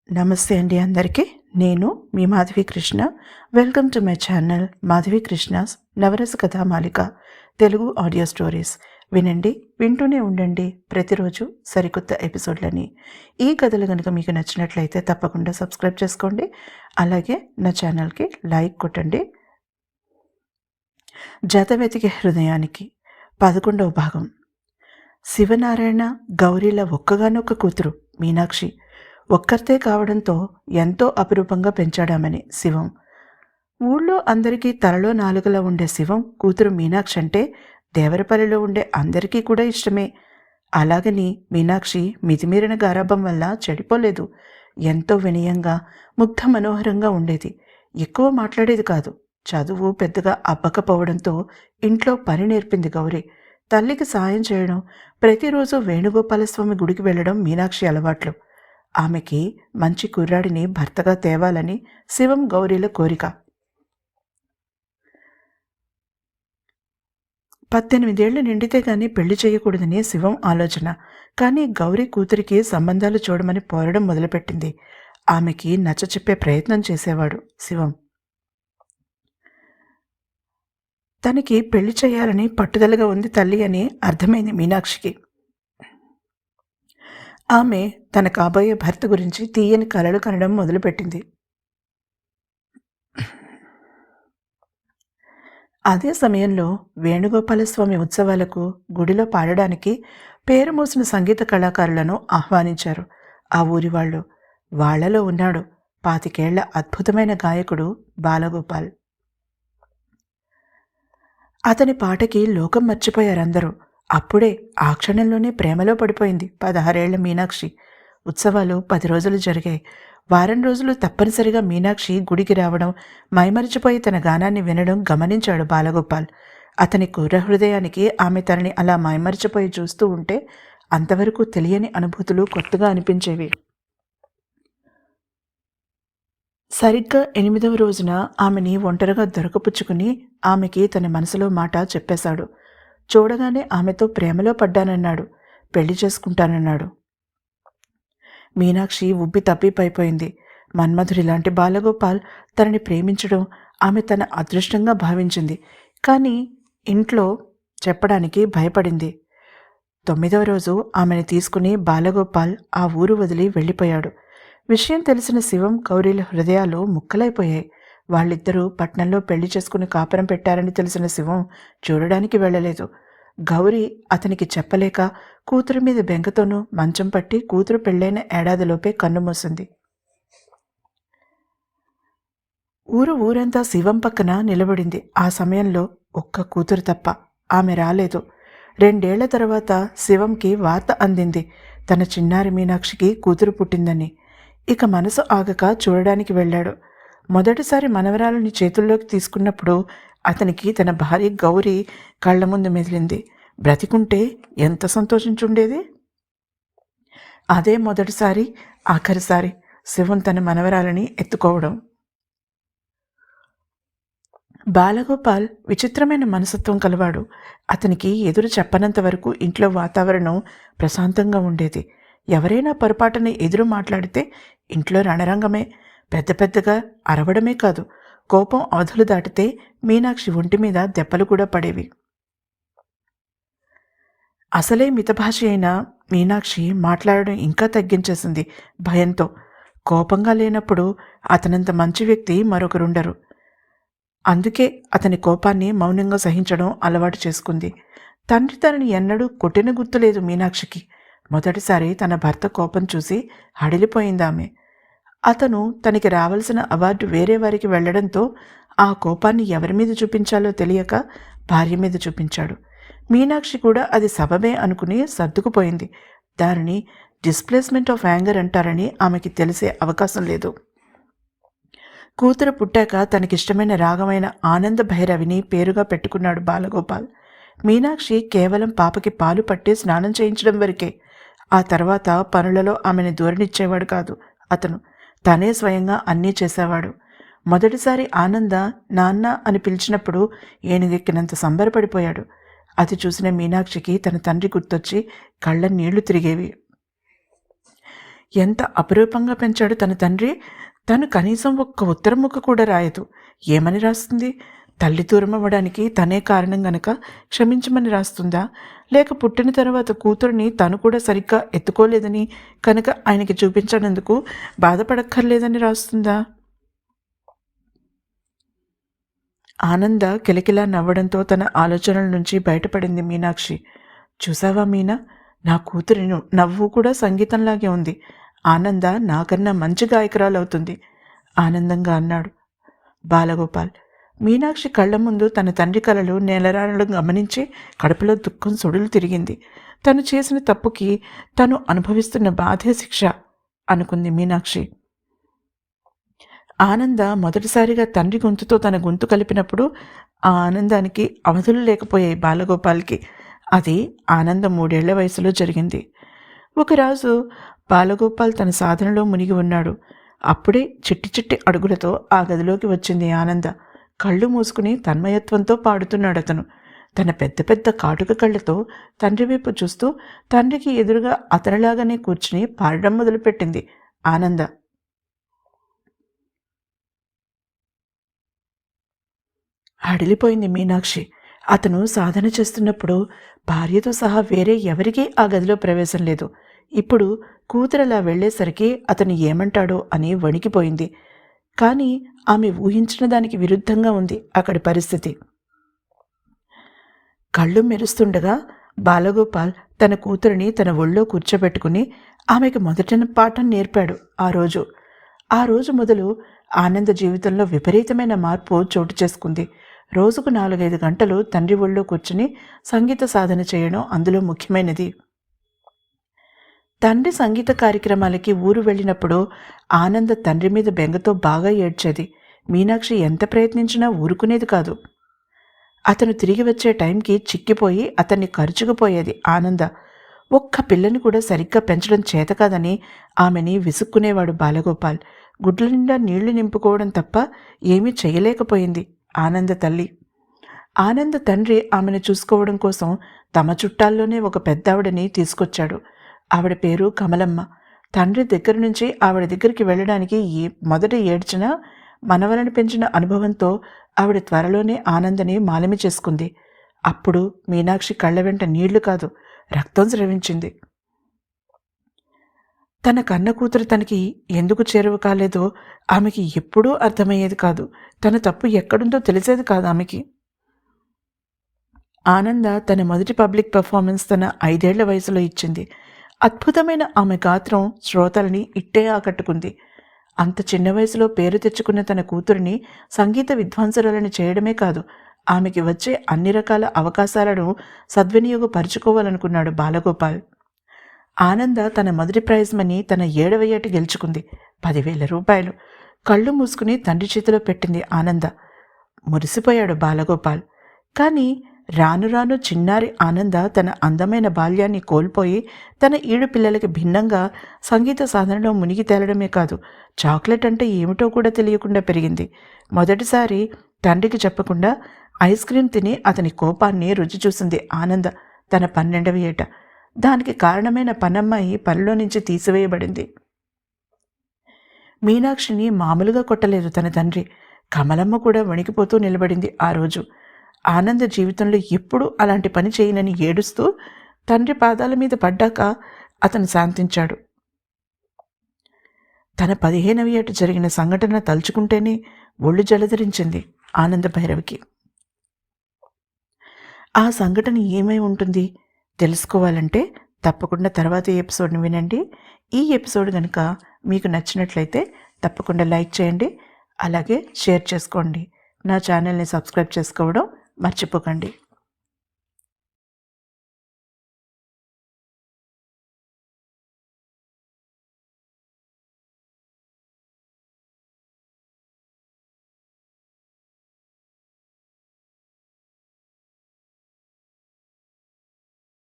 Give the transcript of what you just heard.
నమస్తే అండి అందరికీ. నేను మీ Madhavi Krishna. Welcome to my channel Madhavi Krishna's Navarasa Kathamalika Telugu audio stories. వినండి, వింటూనే ఉండండి ప్రతిరోజు సరికొత్త ఎపిసోడ్లని. ఈ కథలు కనుక మీకు నచ్చినట్లయితే తప్పకుండా సబ్స్క్రైబ్ చేసుకోండి. అలాగే నా ఛానల్కి లైక్ కొట్టండి. జత వెతికే హృదయానికి 11వ భాగం. శివనారాయణ గౌరీల ఒక్కగానొక్క కూతురు మీనాక్షి. ఒక్కర్తే కావడంతో ఎంతో అపురూపంగా పెంచాడామని శివం. ఊళ్ళో అందరికీ తలలో నాలుగులా ఉండే శివం కూతురు మీనాక్షి అంటే దేవరపల్లిలో ఉండే అందరికీ కూడా ఇష్టమే. అలాగని మీనాక్షి మితిమీరిన గారాబం వల్ల చెడిపోలేదు. ఎంతో వినయంగా ముగ్ధ మనోహరంగా ఉండేది. ఎక్కువ మాట్లాడేది కాదు. చదువు పెద్దగా అబ్బకపోవడంతో ఇంట్లో పని నేర్పింది గౌరీ. తల్లికి సాయం చేయడం, ప్రతిరోజు వేణుగోపాలస్వామి గుడికి వెళ్ళడం మీనాక్షి అలవాట్లు. ఆమెకి మంచి కుర్రాడిని భర్తగా తేవాలని శివం గౌరీల కోరిక. 18 ఏళ్లు నిండితే గాని పెళ్లి చేయకూడదని శివం ఆలోచన. కానీ గౌరీ కూతురికి సంబంధాలు చూడమని పోరడం మొదలుపెట్టింది. ఆమెకి నచ్చచెప్పే ప్రయత్నం చేసేవాడు శివం. తనకి పెళ్లి చేయాలని పట్టుదలగా ఉంది తల్లి అని అర్థమైంది మీనాక్షికి. ఆమె తన కాబోయే భర్త గురించి తీయని కలలు కనడం మొదలుపెట్టింది. అదే సమయంలో వేణుగోపాలస్వామి ఉత్సవాలకు గుడిలో పాడడానికి పేరు మోసిన సంగీత కళాకారులను ఆహ్వానించారు ఆ ఊరి వాళ్ళు. వాళ్లలో ఉన్నాడు 25 ఏళ్ల అద్భుతమైన గాయకుడు బాలగోపాల్. అతని పాటకి లోకం మర్చిపోయారందరూ. అప్పుడే ఆ క్షణంలోనే ప్రేమలో పడిపోయింది 16 ఏళ్ల మీనాక్షి. ఉత్సవాలు 10 రోజులు జరిగాయి. వారం రోజులు తప్పనిసరిగా మీనాక్షి గుడికి రావడం, మైమరిచిపోయి తన గానాన్ని వినడం గమనించాడు బాలగోపాల్. అతని కుర్ర హృదయానికి ఆమె తనని అలా మైమరిచిపోయి చూస్తూ ఉంటే అంతవరకు తెలియని అనుభూతులు కొత్తగా అనిపించేవి. సరిగ్గా 8వ రోజున ఆమెని ఒంటరిగా దొరకపుచ్చుకుని ఆమెకి తన మనసులో మాట చెప్పేశాడు. చూడగానే ఆమెతో ప్రేమలో పడ్డానన్నాడు. పెళ్లి చేసుకుంటానన్నాడు. మీనాక్షి ఉబ్బి తప్పిపైపోయింది. మన్మధుడిలాంటి బాలగోపాల్ తనని ప్రేమించడం ఆమె తన అదృష్టంగా భావించింది. కానీ ఇంట్లో చెప్పడానికి భయపడింది. 9వ రోజు ఆమెను తీసుకుని బాలగోపాల్ ఆ ఊరు వదిలి వెళ్ళిపోయాడు. విషయం తెలిసిన శివం గౌరీల హృదయాలు ముక్కలైపోయాయి. వాళ్ళిద్దరూ పట్నంలో పెళ్లి చేసుకుని కాపురం పెట్టారని తెలిసిన శివం చూడడానికి వెళ్ళలేదు. గౌరీ అతనికి చెప్పలేక కూతురు మీద బెంగతోనూ మంచం పట్టి కూతురు పెళ్ళైన ఏడాదిలోపే కన్నుమూసింది. ఊరంతా శివం పక్కన నిలబడింది. ఆ సమయంలో ఒక్క కూతురు తప్ప. ఆమె రాలేదు. 2 ఏళ్ల తర్వాత శివంకి వార్త అందింది, తన చిన్నారి మీనాక్షికి కూతురు పుట్టిందని. ఇక మనసు ఆగక చూడడానికి వెళ్ళాడు. మొదటిసారి మనవరాలని చేతుల్లోకి తీసుకున్నప్పుడు అతనికి తన భార్య గౌరీ కళ్ల ముందు మెదిలింది. బ్రతికుంటే ఎంత సంతోషించుండేది. అదే మొదటిసారి, ఆఖరిసారి శివం తన మనవరాలని ఎత్తుకోవడం. బాలగోపాల్ విచిత్రమైన మనసత్వం కలవాడు. అతనికి ఎదురు చెప్పనంత వరకు ఇంట్లో వాతావరణం ప్రశాంతంగా ఉండేది. ఎవరైనా పొరపాటున ఎదురు మాట్లాడితే ఇంట్లో రణరంగమే. పెద్దగా అరవడమే కాదు, కోపం అవధులు దాటితే మీనాక్షి ఒంటి మీద దెబ్బలు కూడా పడేవి. అసలే మితభాష అయిన మీనాక్షి మాట్లాడడం ఇంకా తగ్గించేసింది భయంతో. కోపంగా లేనప్పుడు అతనంత మంచి వ్యక్తి మరొకరుండరు. అందుకే అతని కోపాన్ని మౌనంగా సహించడం అలవాటు చేసుకుంది. తండ్రి తనని ఎన్నడూ కొట్టిన గుర్తులేదు మీనాక్షికి. మొదటిసారి తన భర్త కోపం చూసి హడిలిపోయిందామె. అతను తనకి రావాల్సిన అవార్డు వేరే వారికి వెళ్లడంతో ఆ కోపాన్ని ఎవరి మీద చూపించాలో తెలియక భార్య మీద చూపించాడు. మీనాక్షి కూడా అది సబబే అనుకుని సర్దుకుపోయింది. దానిని డిస్ప్లేస్మెంట్ ఆఫ్ యాంగర్ అంటారని ఆమెకి తెలిసే అవకాశం లేదు. కూతురు పుట్టాక తనకిష్టమైన రాగమైన ఆనంద భైరవిని పేరుగా పెట్టుకున్నాడు బాలగోపాల్. మీనాక్షి కేవలం పాపకి పాలు పట్టి స్నానం చేయించడం వరకే. ఆ తర్వాత పనులలో ఆమెను దూరనిచ్చేవాడు కాదు అతను. తనే స్వయంగా అన్నీ చేసేవాడు. మొదటిసారి ఆనంద నాన్న అని పిలిచినప్పుడు ఏనుగెక్కినంత సంబరపడిపోయాడు. అది చూసిన మీనాక్షికి తన తండ్రి గుర్తొచ్చి కళ్ళ నీళ్లు తిరిగేవి. ఎంత అపురూపంగా పెంచాడు తన తండ్రి. తను కనీసం ఒక్క ఉత్తరం ముక్క కూడా రాయదు. ఏమని రాస్తుంది? తల్లి దూరమవ్వడానికి తనే కారణం గనక క్షమించమని రాస్తుందా? లేక పుట్టిన తర్వాత కూతురిని తను కూడా సరిగ్గా ఎత్తుకోలేదని కనుక ఆయనకి చూపించనందుకు బాధపడక్కర్లేదని రాస్తుందా? ఆనంద కిలకిలా నవ్వడంతో తన ఆలోచనల నుంచి బయటపడింది మీనాక్షి. చూసావా మీనా, నా కూతురి నవ్వు కూడా సంగీతంలాగే ఉంది. ఆనంద నాకన్నా మంచి గాయకురాలవుతుంది ఆనందంగా అన్నాడు బాలగోపాల్. మీనాక్షి కళ్ళ ముందు తన తండ్రి కలలు నేలరాడడం గమనించి కడుపులో దుఃఖం సొడులు తిరిగింది. తను చేసిన తప్పుకి తను అనుభవిస్తున్న బాధే శిక్ష అనుకుంది మీనాక్షి. ఆనంద మొదటిసారిగా తండ్రి గొంతుతో తన గొంతు కలిపినప్పుడు ఆ ఆనందానికి అవధులు లేకపోయాయి బాలగోపాల్కి. అది ఆనంద 3 ఏళ్ల వయసులో జరిగింది. ఒకరోజు బాలగోపాల్ తన సాధనలో మునిగి ఉన్నాడు. అప్పుడే చిట్టి చిట్టి అడుగులతో ఆ గదిలోకి వచ్చింది ఆనంద. కళ్ళు మూసుకుని తన్మయత్వంతో పాడుతున్నాడు అతను. తన పెద్ద పెద్ద కాటుక కళ్ళతో తండ్రి వైపు చూస్తూ తండ్రికి ఎదురుగా అతనిలాగానే కూర్చుని పాడడం మొదలుపెట్టింది ఆనంద. అడిలిపోయింది మీనాక్షి. అతను సాధన చేస్తున్నప్పుడు భార్యతో సహా వేరే ఎవరికీ ఆ గదిలో ప్రవేశం లేదు. ఇప్పుడు కూతురలా వెళ్లేసరికి అతను ఏమంటాడో అని వణికిపోయింది. కానీ ఆమె ఊహించిన దానికి విరుద్ధంగా ఉంది అక్కడి పరిస్థితి. కళ్ళు మెరుస్తుండగా బాలగోపాల్ తన కూతురిని తన ఒళ్ళో కూర్చోబెట్టుకుని ఆమెకు మొదటి పాఠం నేర్పాడు. ఆ రోజు మొదలు ఆనంద జీవితంలో విపరీతమైన మార్పు చోటు చేసుకుంది. రోజుకు 4-5 గంటలు తండ్రి ఒళ్ళో కూర్చుని సంగీత సాధన చేయడం అందులో ముఖ్యమైనది. తండ్రి సంగీత కార్యక్రమాలకి ఊరు వెళ్ళినప్పుడు ఆనంద తండ్రి మీద బెంగతో బాగా ఏడ్చేది. మీనాక్షి ఎంత ప్రయత్నించినా ఊరుకునేది కాదు. అతను తిరిగి వచ్చే టైంకి చిక్కిపోయి అతన్ని ఖర్చుకుపోయేది ఆనంద. ఒక్క పిల్లని కూడా సరిగ్గా పెంచడం చేత కాదని ఆమెని విసుక్కునేవాడు బాలగోపాల్. గుడ్ల నిండా నీళ్లు నింపుకోవడం తప్ప ఏమీ చేయలేకపోయింది ఆనంద తల్లి. ఆనంద తండ్రి ఆమెను చూసుకోవడం కోసం తమ చుట్టాల్లోనే ఒక పెద్దావిడని తీసుకొచ్చాడు. ఆవిడ పేరు కమలమ్మ. తండ్రి దగ్గర నుంచి ఆవిడ దగ్గరికి వెళ్ళడానికి మొదట ఏడ్చిన మనవలను పెంచిన అనుభవంతో ఆవిడ త్వరలోనే ఆనందని మాలిమి చేసుకుంది. అప్పుడు మీనాక్షి కళ్ళ వెంట నీళ్లు కాదు, రక్తం స్రవించింది. తన కన్న కూతురు తనకి ఎందుకు చేరువ కాలేదో ఆమెకి ఎప్పుడూ అర్థమయ్యేది కాదు. తన తప్పు ఎక్కడుందో తెలిసేది కాదు ఆమెకి. ఆనంద తన మొదటి పబ్లిక్ పెర్ఫార్మెన్స్ తన 5 ఏళ్ల వయసులో ఇచ్చింది. అద్భుతమైన ఆమె గాత్రం శ్రోతలని ఇట్టే ఆకట్టుకుంది. అంత చిన్న వయసులో పేరు తెచ్చుకున్న తన కూతురిని సంగీత విద్వాంసరాలను చేయడమే కాదు, ఆమెకి వచ్చే అన్ని రకాల అవకాశాలను సద్వినియోగపరుచుకోవాలనుకున్నాడు బాలగోపాల్. ఆనంద తన మొదటి ప్రైజ్ మనీ తన 7వ ఏట గెలుచుకుంది. 10,000 రూపాయలు. కళ్ళు మూసుకుని తండ్రి చేతిలో పెట్టింది ఆనంద. మురిసిపోయాడు బాలగోపాల్. కానీ రాను రాను చిన్నారి ఆనంద తన అందమైన బాల్యాన్ని కోల్పోయి తన 7 పిల్లలకి భిన్నంగా సంగీత సాధనలో మునిగి తేలడమే కాదు, చాక్లెట్ అంటే ఏమిటో కూడా తెలియకుండా పెరిగింది. మొదటిసారి తండ్రికి చెప్పకుండా ఐస్ క్రీం తిని అతని కోపాన్ని రుచి చూసింది ఆనంద తన 12వ ఏట. దానికి కారణమైన పనమ్మాయి పనిలో నుంచి తీసివేయబడింది. మీనాక్షిని మామూలుగా కొట్టలేదు తన తండ్రి. కమలమ్మ కూడా వణికిపోతూ నిలబడింది ఆ రోజు. ఆనంద జీవితంలో ఎప్పుడూ అలాంటి పని చేయనని ఏడుస్తూ తండ్రి పాదాల మీద పడ్డాక అతను శాంతించాడు. తన 15వ ఏట జరిగిన సంఘటన తలుచుకుంటేనే ఒళ్ళు జలధరించింది ఆనంద భైరవికి. ఆ సంఘటన ఏమై ఉంటుంది తెలుసుకోవాలంటే తప్పకుండా తర్వాత ఎపిసోడ్ని వినండి. ఈ ఎపిసోడ్ కనుక మీకు నచ్చినట్లయితే తప్పకుండా లైక్ చేయండి, అలాగే షేర్ చేసుకోండి. నా ఛానల్ని సబ్స్క్రైబ్ చేసుకోవడం మర్చిపోకండి.